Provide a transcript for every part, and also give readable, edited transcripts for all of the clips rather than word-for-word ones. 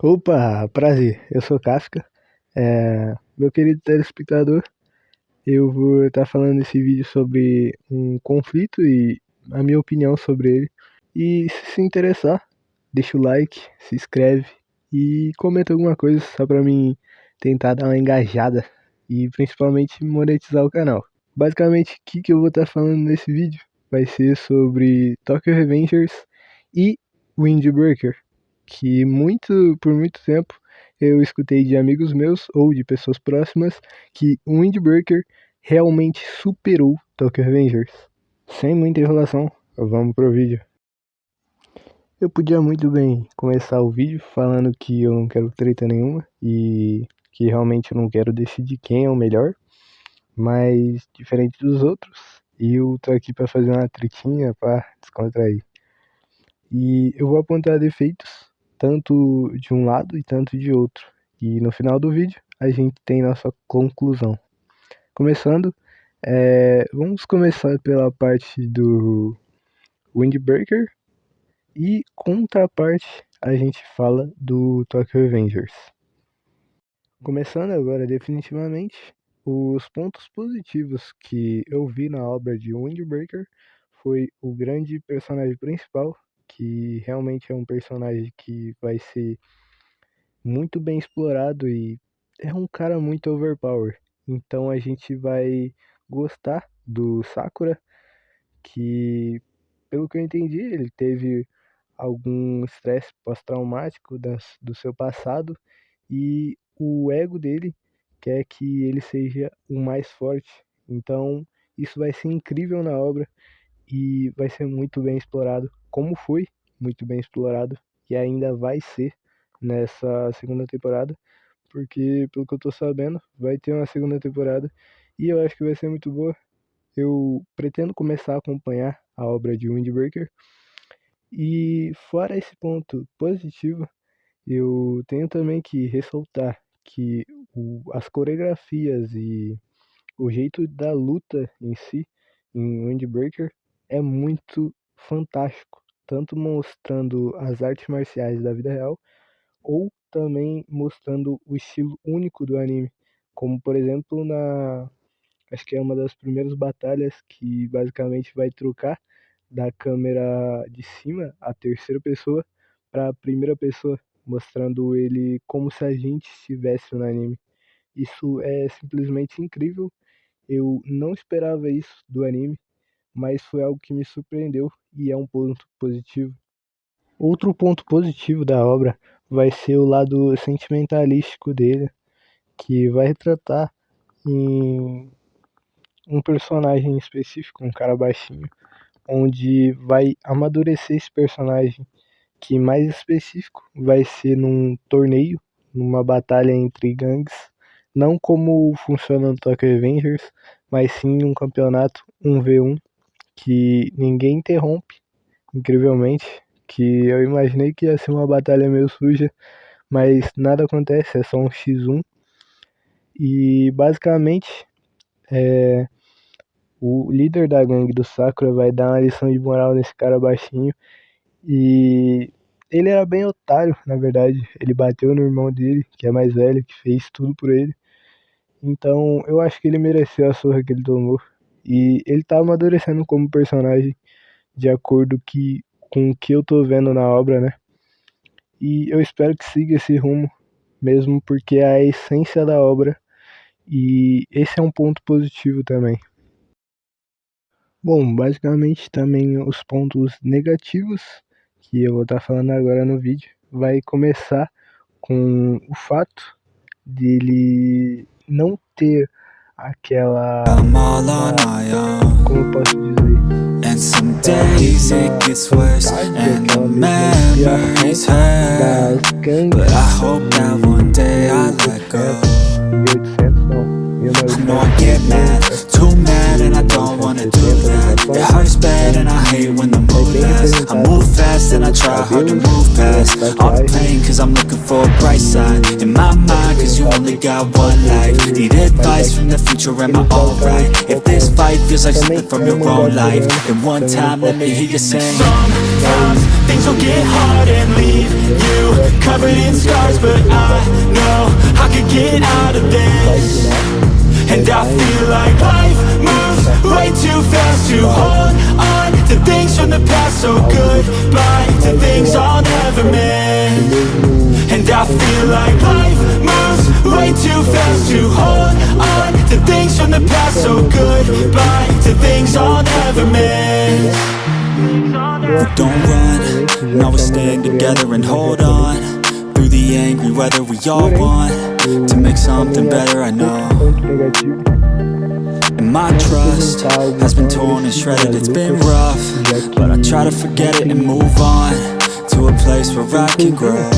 Opa, prazer, eu sou Kafka. Meu querido telespectador, eu vou estar falando nesse vídeo sobre um conflito e a minha opinião sobre ele. E se interessar, deixa o like, se inscreve e comenta alguma coisa só pra mim tentar dar uma engajada e principalmente monetizar o canal. Basicamente, o que eu vou estar falando nesse vídeo vai ser sobre Tokyo Revengers e Windbreaker, que por muito tempo eu escutei de amigos meus ou de pessoas próximas que Windbreaker realmente superou Tokyo Revengers. Sem muita enrolação, vamos pro vídeo. Eu podia muito bem começar o vídeo falando que eu não quero treta nenhuma e que realmente eu não quero decidir quem é o melhor, mas diferente dos outros, eu tô aqui pra fazer uma tretinha pra descontrair. E eu vou apontar defeitos tanto de um lado e tanto de outro. E no final do vídeo a gente tem nossa conclusão. Começando, vamos começar pela parte do Windbreaker e contraparte a gente fala do Tokyo Revengers. Começando agora definitivamente, os pontos positivos que eu vi na obra de Windbreaker foi o grande personagem principal, que realmente é um personagem que vai ser muito bem explorado e é um cara muito overpower. Então a gente vai gostar do Sakura, que pelo que eu entendi, ele teve algum estresse pós-traumático do seu passado e o ego dele quer que ele seja o mais forte. Então isso vai ser incrível na obra e vai ser muito bem explorado, como foi muito bem explorado e ainda vai ser nessa segunda temporada, porque pelo que eu tô sabendo, vai ter uma segunda temporada e eu acho que vai ser muito boa. Eu pretendo começar a acompanhar a obra de Windbreaker e fora esse ponto positivo, eu tenho também que ressaltar que as coreografias e o jeito da luta em si, em Windbreaker, é muito fantástico, tanto mostrando as artes marciais da vida real, ou também mostrando o estilo único do anime, como por exemplo acho que é uma das primeiras batalhas que basicamente vai trocar da câmera de cima, a terceira pessoa, para a primeira pessoa, mostrando ele como se a gente estivesse no anime. Isso é simplesmente incrível. Eu não esperava isso do anime, mas foi algo que me surpreendeu e é um ponto positivo. Outro ponto positivo da obra vai ser o lado sentimentalístico dele, que vai retratar em um personagem específico, um cara baixinho, onde vai amadurecer esse personagem, que mais específico vai ser num torneio, numa batalha entre gangues, não como funciona no Tokyo Revengers, mas sim um campeonato 1v1 que ninguém interrompe, incrivelmente, que eu imaginei que ia ser uma batalha meio suja, mas nada acontece, é só um x1 e basicamente o líder da gangue do Sakura vai dar uma lição de moral nesse cara baixinho e ele era bem otário, na verdade. Ele bateu no irmão dele, que é mais velho, que fez tudo por ele. Então eu acho que ele mereceu a surra que ele tomou. E ele tá amadurecendo como personagem de acordo com o que eu tô vendo na obra, né? E eu espero que siga esse rumo, mesmo porque é a essência da obra. E esse é um ponto positivo também. Bom, basicamente também os pontos negativos que eu vou estar falando agora no vídeo vai começar com o fato dele não ter aquela, como eu posso dizer, And some days it gets worse and the memories hurt, but I hope that one day I let go. I know I get mad, too mad, and I don't wanna do that. It hurts bad and I hate when the mood lasts. I move fast and I try hard to move past all the pain, cause I'm looking for a bright side in my mind, cause you you only got one life. Need advice from the future, am I alright? If this fight feels like something from your own life, then one time let me hear you sing. Sometimes things will get hard and leave you covered in scars, but I know I could get out of this. And I feel like life moves way too fast to hold on to things from the past. So goodbye to things I'll never miss. And I feel like life moves way too fast to hold on to things from the past. So goodbye to things I'll never miss. We don't run, no, we stand together and hold on. Through the angry weather we all want to make something better, I know. And my trust has been torn and shredded, it's been rough, but I try to forget it and move on to a place where I can grow.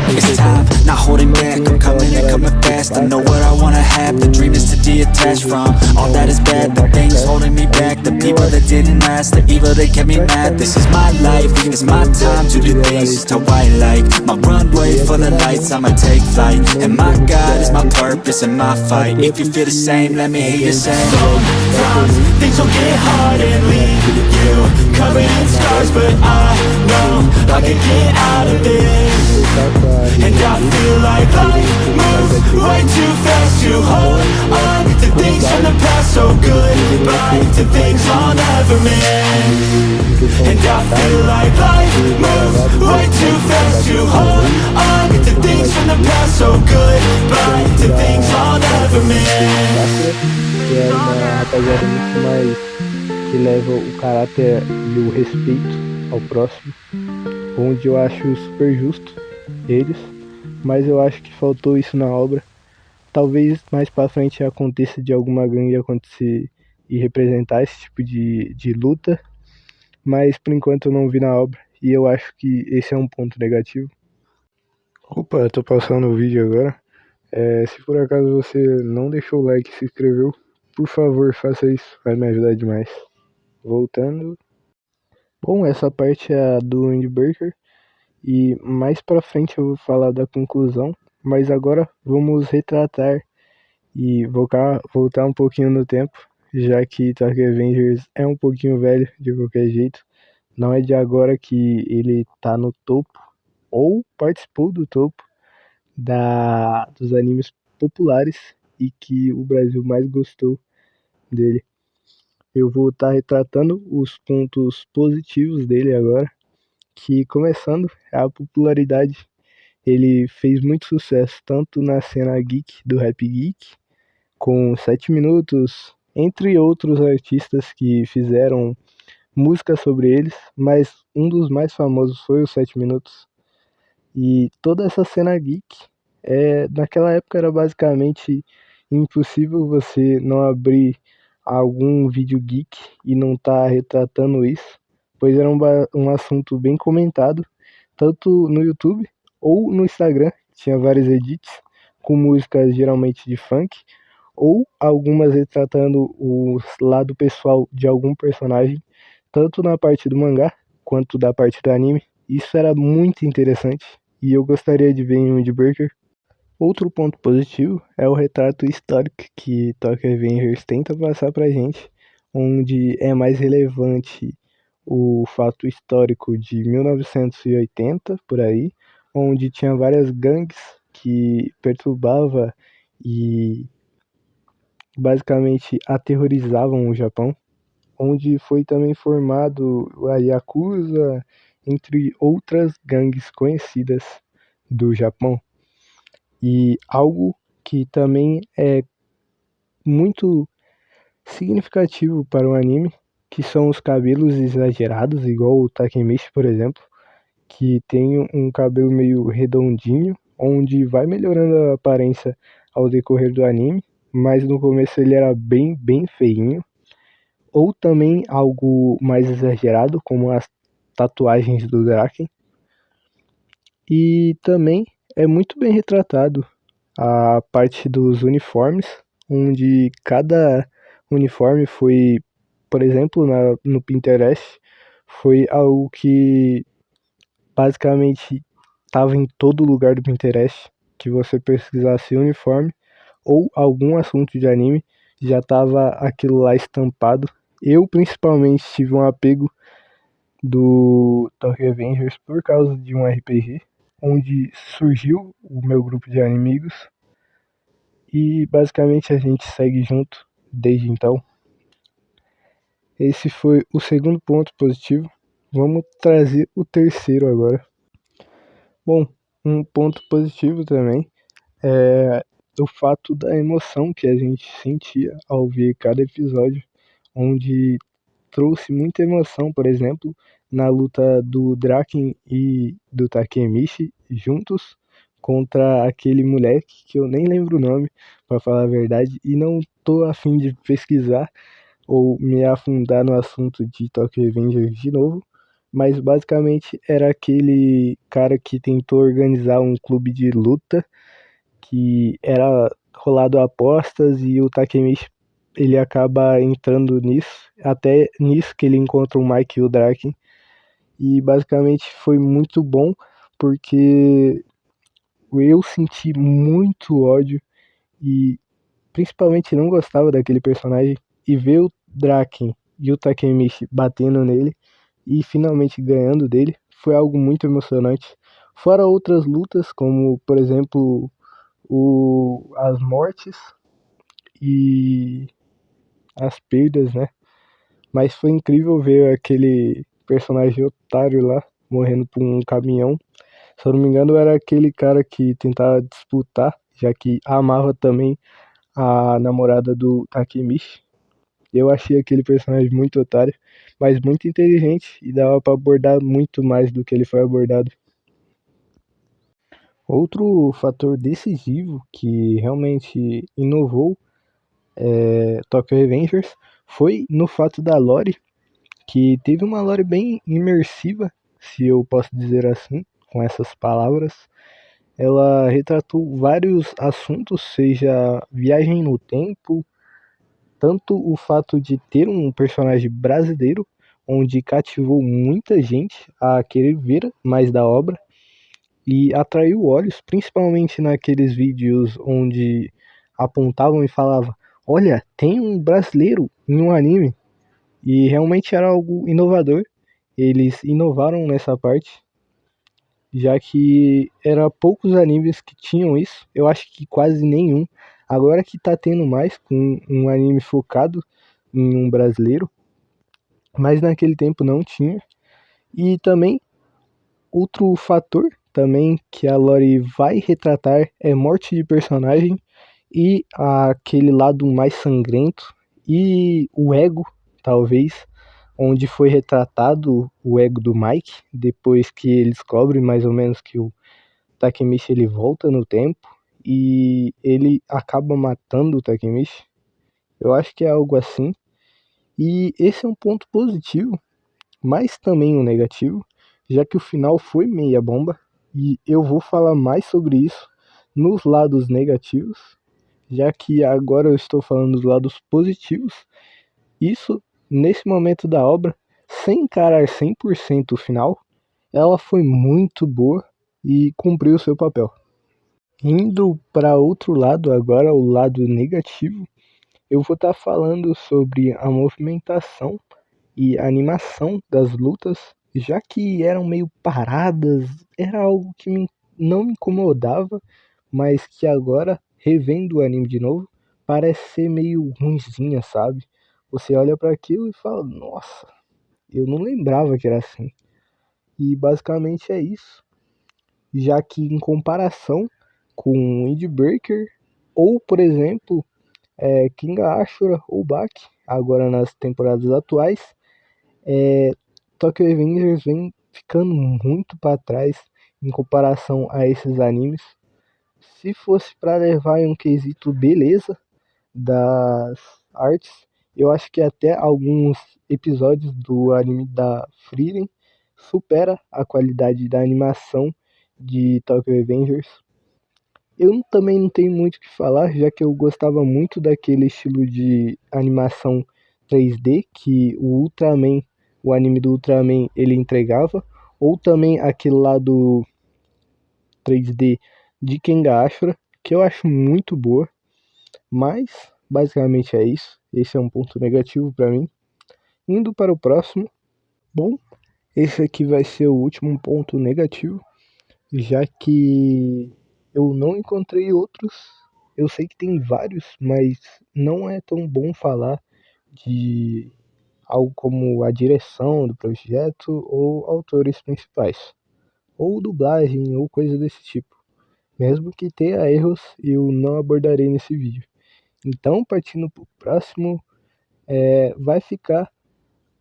It's time, not holding back, I'm coming and coming fast. I know what I wanna have, the dream is to detach from all that is bad, the things holding me back, the people that didn't last, the evil that kept me mad. This is my life, it's my time to do things just how I like. My runway for the lights, I'ma take flight, and my God is my purpose and my fight. If you feel the same, let me hear you say. Sometimes things will get hard and leave you covered in scars, but I know I can get out of this. And I feel like life moves way too fast to hold on to things from the past. So goodbye to things I'll never miss. And I feel like life moves way too fast to hold on to things from the past. So goodbye to things I'll never miss. Que é uma rapaziada muito mais que leva o caráter e o respeito ao próximo, onde eu acho super justo eles, mas eu acho que faltou isso na obra. Talvez mais pra frente aconteça de alguma gangue acontecer e representar esse tipo de luta, mas por enquanto eu não vi na obra e eu acho que esse é um ponto negativo. Opa, eu tô passando o vídeo agora. Se por acaso você não deixou o like e se inscreveu, por favor faça isso, vai me ajudar demais. Voltando. Bom, essa parte é a do Windbreaker e mais pra frente eu vou falar da conclusão, mas agora vamos retratar e voltar um pouquinho no tempo, já que Tokyo Avengers é um pouquinho velho de qualquer jeito. Não é de agora que ele tá no topo, ou participou do topo dos animes populares e que o Brasil mais gostou dele. Eu vou estar retratando os pontos positivos dele agora, que começando a popularidade. Ele fez muito sucesso tanto na cena geek do Rap Geek, com 7 minutos, entre outros artistas que fizeram música sobre eles, mas um dos mais famosos foi o 7 minutos. E toda essa cena geek, naquela época era basicamente impossível você não abrir algum vídeo geek e não estar retratando isso, pois era um assunto bem comentado, tanto no YouTube ou no Instagram. Tinha vários edits com músicas geralmente de funk, ou algumas retratando o lado pessoal de algum personagem, tanto na parte do mangá quanto da parte do anime. Isso era muito interessante e eu gostaria de ver em Windbreaker. Outro ponto positivo é o retrato histórico que Tokyo Avengers tenta passar pra gente, onde é mais relevante o fato histórico de 1980, por aí, onde tinha várias gangues que perturbavam e basicamente aterrorizavam o Japão, onde foi também formado a Yakuza, entre outras gangues conhecidas do Japão. E algo que também é muito significativo para o anime, que são os cabelos exagerados, igual o Takemichi, por exemplo, que tem um cabelo meio redondinho, onde vai melhorando a aparência ao decorrer do anime, mas no começo ele era bem feinho. Ou também algo mais exagerado, como as tatuagens do Draken. E também é muito bem retratado a parte dos uniformes, onde cada uniforme foi, por exemplo, no Pinterest, foi algo que basicamente estava em todo lugar do Pinterest, que você pesquisasse uniforme ou algum assunto de anime, já tava aquilo lá estampado. Eu principalmente tive um apego do Tokyo Revengers por causa de um RPG, onde surgiu o meu grupo de amigos e basicamente a gente segue junto desde então. Esse foi o segundo ponto positivo. Vamos trazer o terceiro agora. Bom, um ponto positivo também é o fato da emoção que a gente sentia ao ver cada episódio, onde trouxe muita emoção, por exemplo, na luta do Draken e do Takemichi juntos contra aquele moleque que eu nem lembro o nome, para falar a verdade, e não tô afim de pesquisar ou me afundar no assunto de Tokyo Revengers de novo, mas basicamente era aquele cara que tentou organizar um clube de luta que era rolado apostas e o Takemichi ele acaba entrando nisso, até nisso que ele encontra o Mike e o Draken, e basicamente foi muito bom porque eu senti muito ódio e principalmente não gostava daquele personagem, e ver o Draken e o Takemichi batendo nele e finalmente ganhando dele foi algo muito emocionante. Fora outras lutas, como por exemplo as mortes e as perdas, né? Mas foi incrível ver aquele personagem otário lá morrendo por um caminhão. Se eu não me engano, era aquele cara que tentava disputar, já que amava também a namorada do Takemichi. Eu achei aquele personagem muito otário, mas muito inteligente e dava para abordar muito mais do que ele foi abordado. Outro fator decisivo que realmente inovou Tokyo Revengers foi no fato da lore, que teve uma lore bem imersiva, se eu posso dizer assim, com essas palavras. Ela retratou vários assuntos, seja viagem no tempo, tanto o fato de ter um personagem brasileiro, onde cativou muita gente a querer ver mais da obra e atraiu olhos, principalmente naqueles vídeos onde apontavam e falavam: olha, tem um brasileiro em um anime. E realmente era algo inovador. Eles inovaram nessa parte, já que era poucos animes que tinham isso. Eu acho que quase nenhum. Agora que tá tendo mais com um anime focado em um brasileiro, mas naquele tempo não tinha. E também outro fator também que a lore vai retratar é morte de personagem e aquele lado mais sangrento e o ego, talvez, onde foi retratado o ego do Mike, depois que ele descobre mais ou menos que o Takemichi ele volta no tempo e ele acaba matando o Takemichi. Eu acho que é algo assim. E esse é um ponto positivo, mas também um negativo, já que o final foi meia bomba e eu vou falar mais sobre isso nos lados negativos, já que agora eu estou falando dos lados positivos. Isso, nesse momento da obra, sem encarar 100% o final, ela foi muito boa e cumpriu o seu papel. Indo para outro lado agora, o lado negativo, eu vou estar falando sobre a movimentação e a animação das lutas, já que eram meio paradas, era algo que não me incomodava, mas que agora, revendo o anime de novo, parece ser meio ruinzinha, sabe? Você olha para aquilo e fala, nossa, eu não lembrava que era assim. E basicamente é isso, já que em comparação com Windbreaker, ou por exemplo, King Ashura ou Baki, agora nas temporadas atuais, Tokyo Revengers vem ficando muito para trás em comparação a esses animes. Se fosse para levar em um quesito beleza das artes, eu acho que até alguns episódios do anime da Frieren supera a qualidade da animação de Tokyo Revengers. Eu também não tenho muito o que falar, já que eu gostava muito daquele estilo de animação 3D que o Ultraman, o anime do Ultraman, ele entregava, ou também aquele lá do 3D de Kengan Ashura, que eu acho muito boa, mas basicamente é isso. Esse é um ponto negativo para mim. Indo para o próximo, bom, esse aqui vai ser o último ponto negativo, já que eu não encontrei outros. Eu sei que tem vários, mas não é tão bom falar de algo como a direção do projeto ou autores principais, ou dublagem ou coisa desse tipo. Mesmo que tenha erros, eu não abordarei nesse vídeo. Então, partindo para o próximo, vai ficar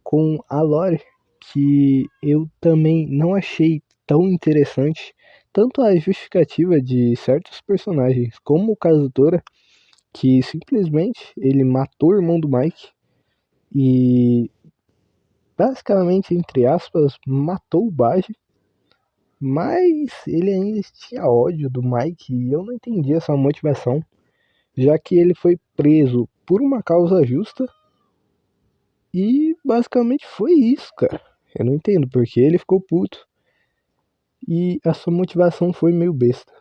com a lore, que eu também não achei tão interessante, tanto a justificativa de certos personagens, como o Kazutora, que simplesmente ele matou o irmão do Mike e basicamente, entre aspas, matou o Baji, mas ele ainda tinha ódio do Mike e eu não entendi essa motivação, já que ele foi preso por uma causa justa e basicamente foi isso, cara. Eu não entendo porque ele ficou puto e a sua motivação foi meio besta,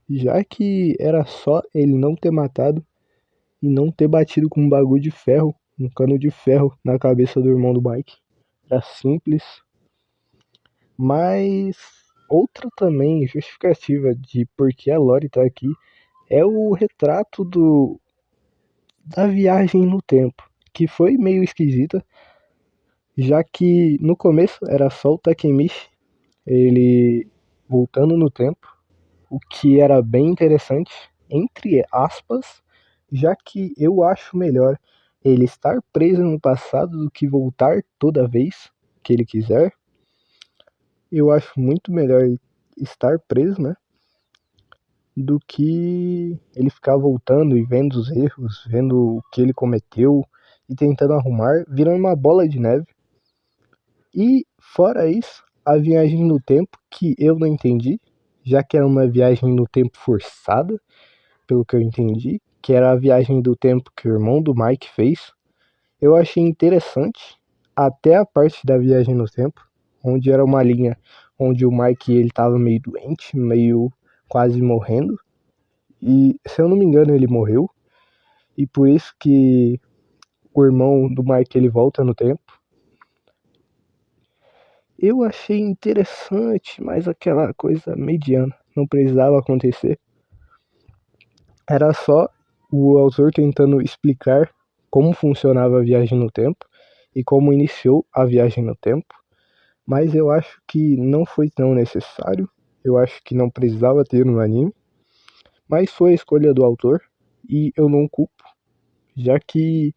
já que era só ele não ter matado e não ter batido com um bagulho de ferro, um cano de ferro na cabeça do irmão do Mike. Era simples. Mas outra também justificativa de por que a Lori tá aqui é o retrato da viagem no tempo, que foi meio esquisita, já que no começo era só o Takemichi, ele voltando no tempo, o que era bem interessante, entre aspas, já que eu acho melhor ele estar preso no passado do que voltar toda vez que ele quiser. Eu acho muito melhor estar preso, né? Do que ele ficar voltando e vendo os erros, vendo o que ele cometeu e tentando arrumar, virando uma bola de neve. E fora isso, a viagem no tempo, que eu não entendi, já que era uma viagem no tempo forçada, pelo que eu entendi, que era a viagem do tempo que o irmão do Mike fez. Eu achei interessante até a parte da viagem no tempo, onde era uma linha onde o Mike ele estava meio doente, meio quase morrendo. E se eu não me engano ele morreu. E por isso que o irmão do Mike ele volta no tempo. Eu achei interessante, mas aquela coisa mediana, não precisava acontecer. Era só o autor tentando explicar como funcionava a viagem no tempo e como iniciou a viagem no tempo. Mas eu acho que não foi tão necessário. Eu acho que não precisava ter no anime. Mas foi a escolha do autor e eu não culpo, já que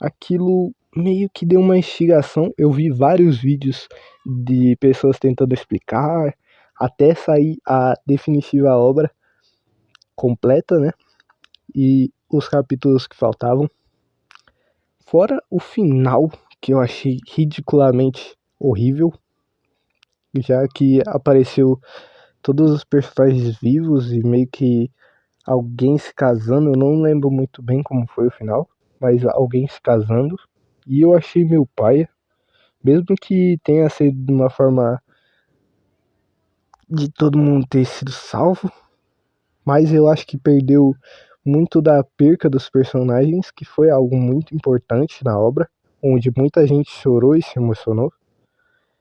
aquilo meio que deu uma instigação. Eu vi vários vídeos de pessoas tentando explicar, até sair a definitiva obra completa, né? E os capítulos que faltavam. Fora o final, que eu achei ridiculamente horrível, já que apareceu todos os personagens vivos e meio que alguém se casando. Eu não lembro muito bem como foi o final, mas alguém se casando. E eu achei meu paia, mesmo que tenha sido de uma forma de todo mundo ter sido salvo, mas eu acho que perdeu muito da perca dos personagens, que foi algo muito importante na obra, onde muita gente chorou e se emocionou.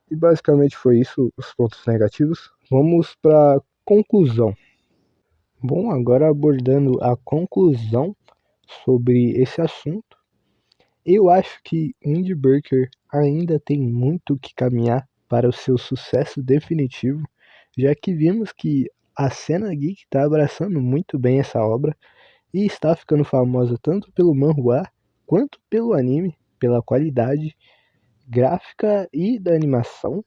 E basicamente foi isso os pontos negativos. Vamos para conclusão. Bom, agora abordando a conclusão sobre esse assunto, eu acho que Windbreaker ainda tem muito que caminhar para o seu sucesso definitivo, já que vimos que a cena geek está abraçando muito bem essa obra e está ficando famosa tanto pelo manhwa quanto pelo anime, pela qualidade gráfica e da animação.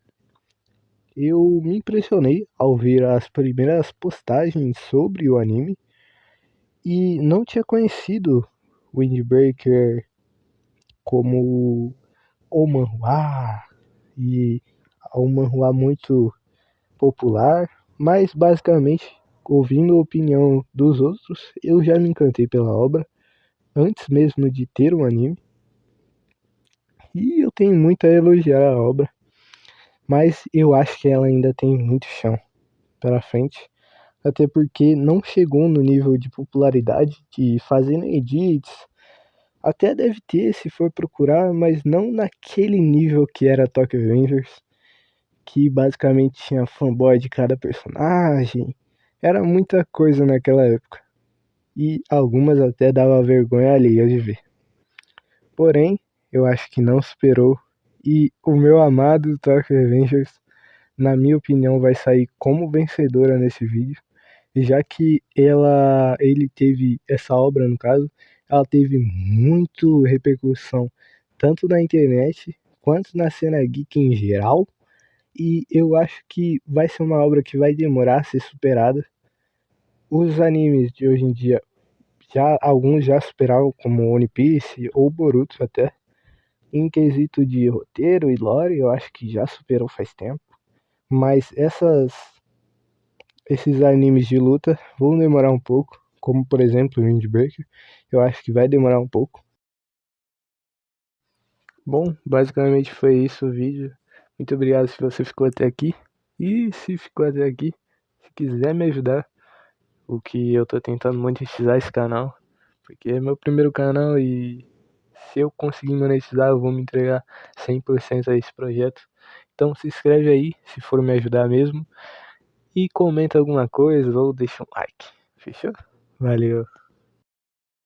Eu me impressionei ao ver as primeiras postagens sobre o anime e não tinha conhecido Windbreaker como o manhwa e um manhwa muito popular, mas basicamente, ouvindo a opinião dos outros, eu já me encantei pela obra antes mesmo de ter um anime. E eu tenho muito a elogiar a obra, mas eu acho que ela ainda tem muito chão pela frente, até porque não chegou no nível de popularidade de fazendo edits. Até deve ter se for procurar, mas não naquele nível que era Tokyo Revengers, que basicamente tinha fanboy de cada personagem. Era muita coisa naquela época. E algumas até dava vergonha alheia de ver. Porém, eu acho que não superou. E o meu amado Tokyo Revengers, na minha opinião, vai sair como vencedora nesse vídeo. Já que ele teve, essa obra no caso, ela teve muito repercussão, tanto na internet, quanto na cena geek em geral. E eu acho que vai ser uma obra que vai demorar a ser superada. Os animes de hoje em dia, alguns já superaram, como One Piece ou Boruto até. Em quesito de roteiro e lore, eu acho que já superou faz tempo. Mas esses animes de luta vão demorar um pouco, como por exemplo o Windbreaker. Eu acho que vai demorar um pouco. Bom, basicamente foi isso o vídeo. Muito obrigado se você ficou até aqui. E se ficou até aqui, se quiser me ajudar, o que eu tô tentando monetizar esse canal, porque é meu primeiro canal e se eu conseguir monetizar, eu vou me entregar 100% a esse projeto. Então se inscreve aí, se for me ajudar mesmo, e comenta alguma coisa ou deixa um like. Fechou? Valeu!